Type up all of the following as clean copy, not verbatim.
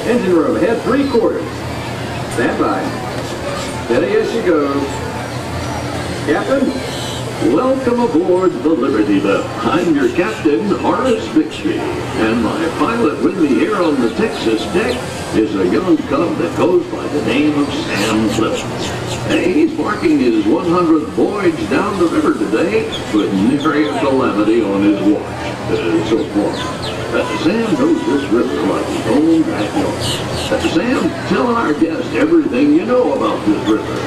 Engine room, ahead 3/4. Stand by. Steady as she goes. Captain, welcome aboard the Liberty Belle. I'm your captain, Horace Bixby, and my pilot with me here on the Texas deck is a young cub that goes by the name of Sam Flip. He's marking his 100th voyage down the river today with nary a calamity on his watch so far. Sam knows this river like his own backyard. Sam, tell our guest everything you know about this river.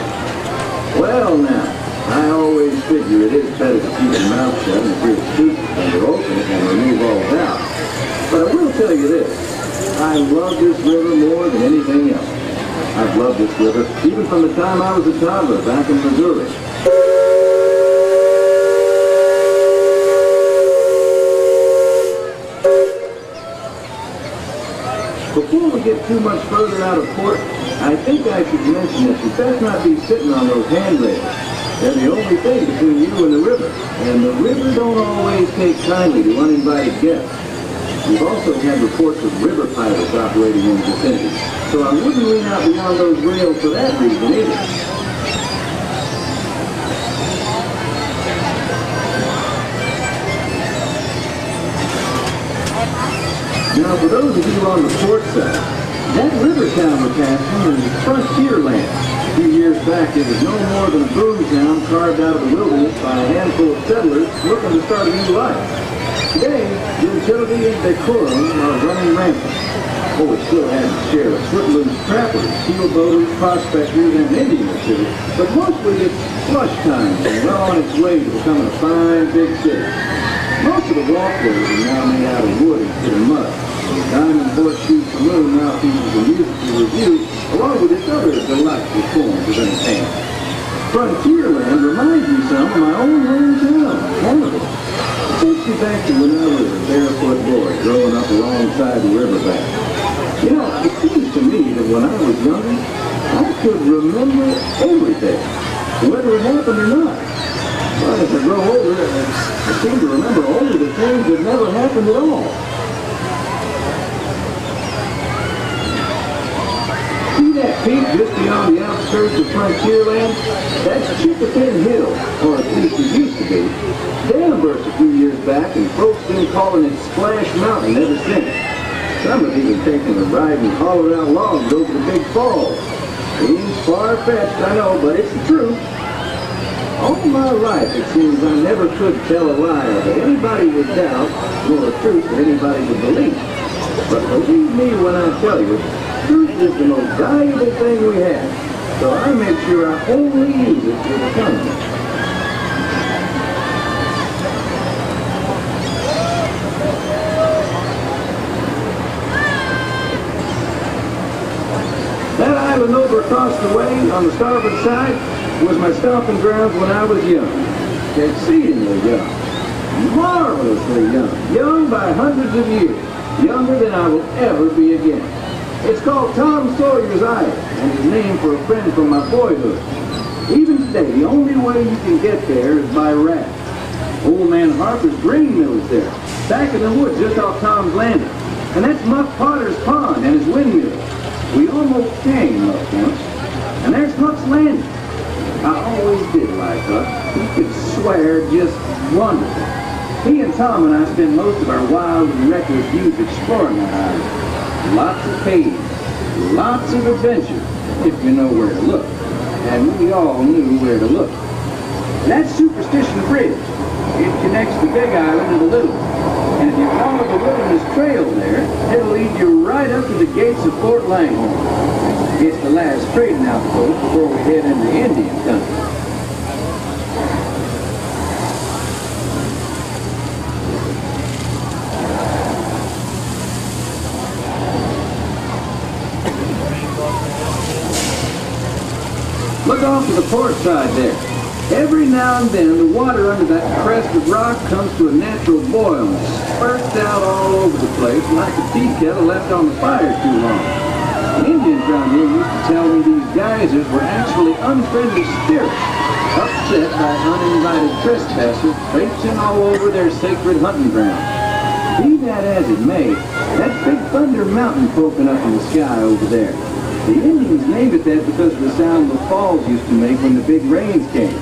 Well now, I always figure it is better to keep your mouth shut and feel stupid than to open it and remove all doubt. But I will tell you this, I love this river more than anything else. I've loved this river even from the time I was a toddler back in Missouri. Before we get too much further out of port, I think I should mention that you best not be sitting on those handrails. They're the only thing between you and the river, and the river don't always take kindly to uninvited guests. We've also had reports of river pirates operating in the vicinity, so I wouldn't lean out beyond those rails for that reason either. Now, for those of you on the port side, that river town we're passing is Frontierland. A few years back, it was no more than a boom town carved out of the wilderness by a handful of settlers looking to start a new life. Today, utility and decorum are running rampant. Oh, it still has its share of footloose trappers, keelboaters, prospectors, and Indians too, but mostly it's flush time and well on its way to becoming a fine big city. Most of the walkways are now made out of wood instead of mud. The Diamond Horseshoe Saloon now features a musical review along with its other delightful forms of entertainment. Frontierland reminds me some of my own hometown, Canada. It takes me back to when I was a barefoot boy growing up alongside the riverbank. You know, it seems to me that when I was younger, I could remember everything, whether it happened or not. But as I grow older, I seem to remember only the things that never happened at all. See that peak just beyond the outskirts of Frontierland? That's Chippapin Hill, or at least it used to be. Dam burst a few years back, and folks been calling it Splash Mountain ever since. Some have even taken a ride and hollered out logs over the big falls. Seems far-fetched, I know, but it's the truth. All my life, it seems I never could tell a lie that anybody would doubt, nor a truth that anybody would believe. But believe me when I tell you, truth is the most valuable thing we have. So I make sure I only use it with a conscience. That island over across the way on the starboard side was my stomping grounds when I was young. Exceedingly young. Marvelously young. Young by hundreds of years. Younger than I will ever be again. It's called Tom Sawyer's Island, and is named for a friend from my boyhood. Even today, the only way you can get there is by raft. Old man Harper's grain mill is there, back in the woods just off Tom's Landing. And that's Muck Potter's pond and his windmill. We almost came up once. And there's Huck's Landing. I always did like Huck. He could swear just wonderful. He and Tom and I spent most of our wild and reckless youth exploring that island. Lots of caves, lots of adventure, if you know where to look. And we all knew where to look. That's Superstition Bridge. It connects the Big Island to the Little one. And if you follow the Wilderness Trail there, it'll lead you right up to the gates of Fort Langhorne. It's the last trading outpost before we head into Indian country. off to the port side there. Every now and then, the water under that crest of rock comes to a natural boil and spurts out all over the place like a tea kettle left on the fire too long. The Indians around here used to tell me these geysers were actually unfriendly spirits, upset by uninvited trespassers traipsing all over their sacred hunting ground. Be that as it may, that big thunder mountain poking up in the sky over there. The Indians named it that because of the sound the falls used to make when the big rains came.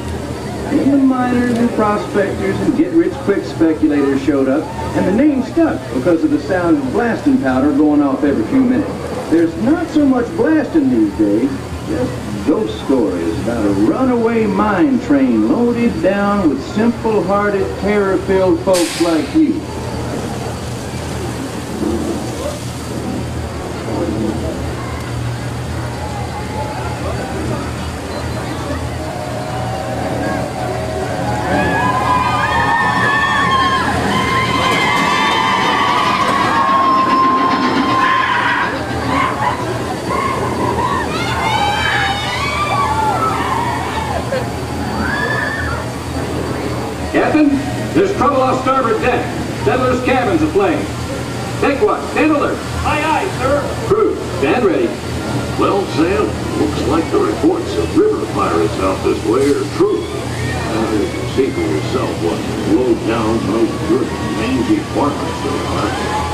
Then the miners and prospectors and get-rich-quick speculators showed up, and the name stuck because of the sound of blasting powder going off every few minutes. There's not so much blasting these days, just ghost stories about a runaway mine train loaded down with simple-hearted, terror-filled folks like you. Captain, there's trouble off starboard deck. Settlers' cabins aflame. Deck watch, stand alert. Aye, aye, sir. Crew, stand ready. Well, Sam, looks like the reports of river pirates out this way are true. You can see for yourself what low down, no good, mangy farmers they are.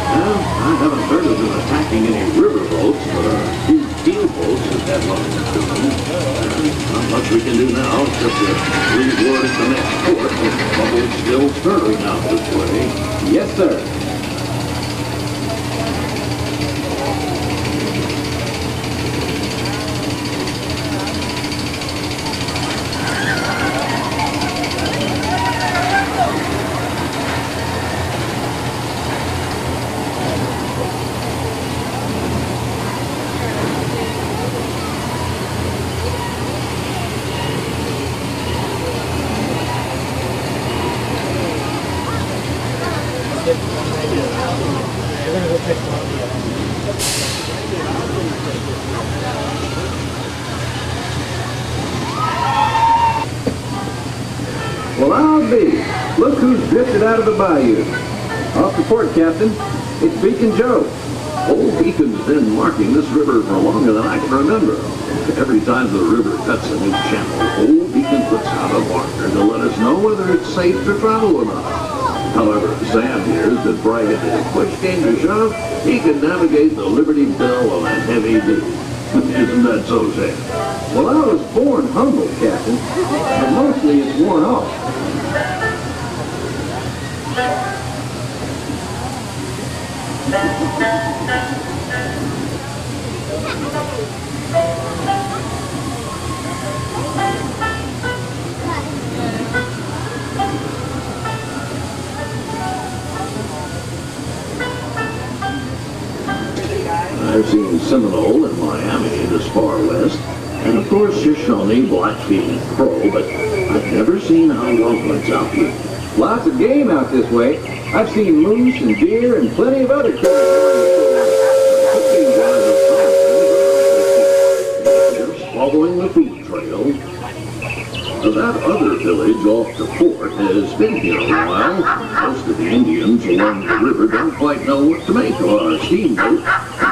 Well, I haven't heard of them attacking any river boats, but a few keel boats have had nothing to do. Not much we can do now, except to leave word at the next port that the bubble's still stirring out this way. Yes, sir. Well, I'll be. Look who's drifted out of the bayou. Off the port, Captain. It's Beacon Joe. Old Beacon's been marking this river for longer than I can remember. Every time the river cuts a new channel, Old Beacon puts out a marker to let us know whether it's safe to travel or not. However, Sam here has been bragging that if push came to shove, he can navigate the Liberty Belle on a heavy duty. Isn't that so, Sam? Well, I was born humble, Captain, but mostly it's worn off. I've seen Seminole and Miami this far west, and of course Shoshone, Blackfeet, and Crow, but I've never seen how Rockland's out here. Lots of game out this way. I've seen moose and deer and plenty of other critters. They're following the food trail. That other village off the port has been here a while. Most of the Indians along the river don't quite know what to make of our steamboat.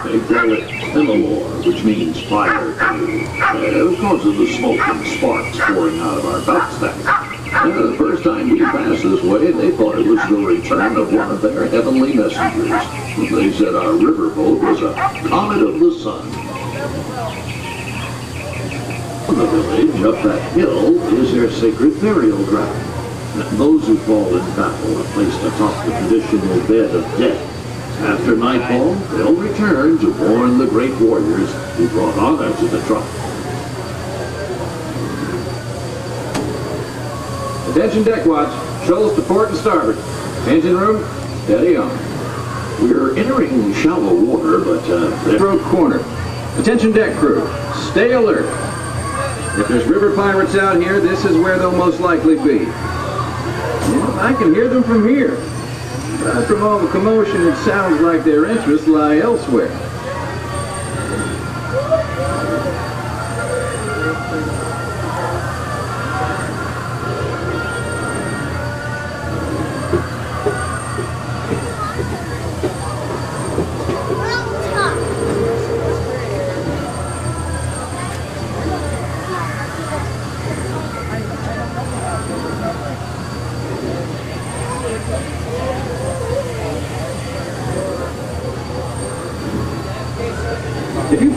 They call it Seminole, which means fire canoe, because of the smoke and sparks pouring out of our backstacks. The first time we passed this way, they thought it was the return of one of their heavenly messengers. They said our riverboat was a comet of the sun. In the village, up that hill, is their sacred burial ground. Those who fall in battle are placed atop the traditional bed of death. After nightfall, they'll return to mourn the great warriors who brought honor to the tribe. Attention deck watch. Shoals to port and starboard. Engine room, steady on. We're entering shallow water, but Throat corner. Attention deck crew. Stay alert. If there's river pirates out here, this is where they'll most likely be. Yeah, I can hear them from here. But from all the commotion, it sounds like their interests lie elsewhere.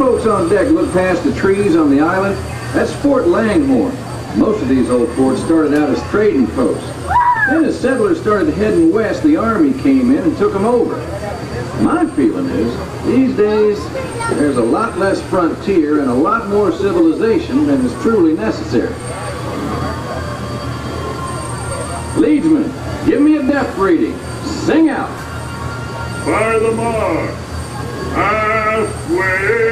folks on deck look past the trees on the island, that's Fort Langhorne. Most of these old forts started out as trading posts. Then as settlers started heading west, the army came in and took them over. My feeling is, these days, there's a lot less frontier and a lot more civilization than is truly necessary. Leadsman, give me a depth reading. Sing out. By the mark, halfway,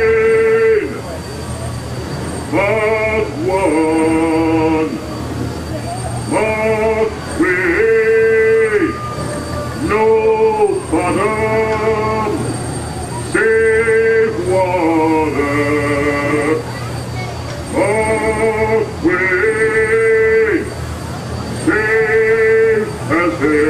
but one, mark way, no bottom, save water, mark way, safe passage.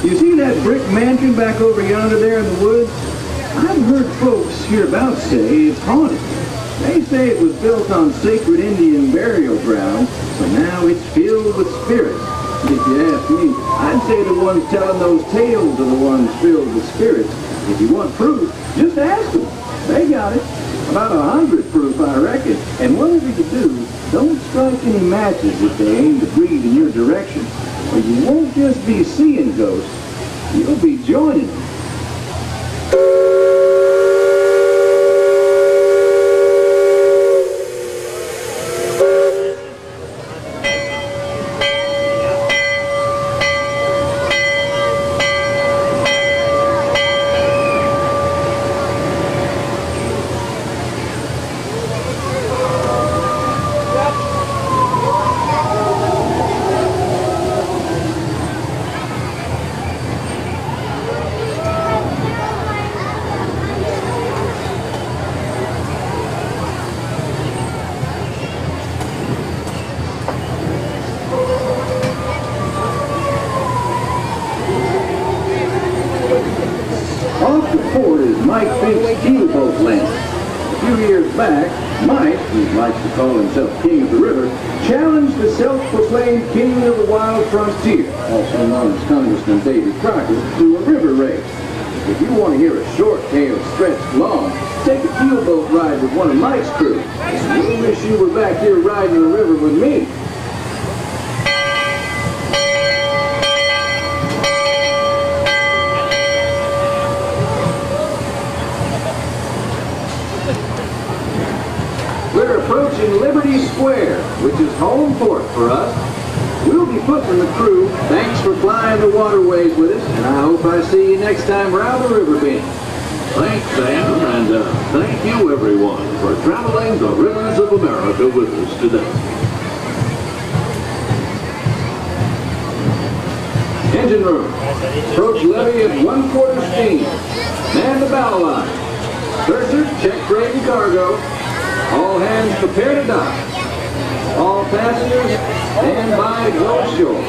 You see that brick mansion back over yonder there in the woods? I've heard folks hereabouts say it's haunted. They say it was built on sacred Indian burial ground, so now it's filled with spirits. If you ask me, I'd say the ones telling those tales are the ones filled with spirits. If you want proof, just ask them. They got it. About 100 proof, I reckon. And whatever you do, don't strike any matches if they aim to breathe in your direction. Or you won't just be seeing ghosts, you'll be joining them. A few years back, Mike, who likes to call himself King of the River, challenged the self-proclaimed King of the Wild Frontier, also known as Congressman David Crockett, to a river race. If you want to hear a short tale stretched long, take a keelboat ride with one of Mike's crew. You'll wish you were back here riding the river with me. We're approaching Liberty Square, which is home port for us. We'll be putting the crew. Thanks for flying the waterways with us, and I hope I see you next time around the river bend. Thanks, Sam, and thank you, everyone, for traveling the rivers of America with us today. Engine room. Approach levee at 1/4 steam. Man the bow line. Purser, check freight and cargo. All hands prepare to dock. All passengers, stand by to go ashore.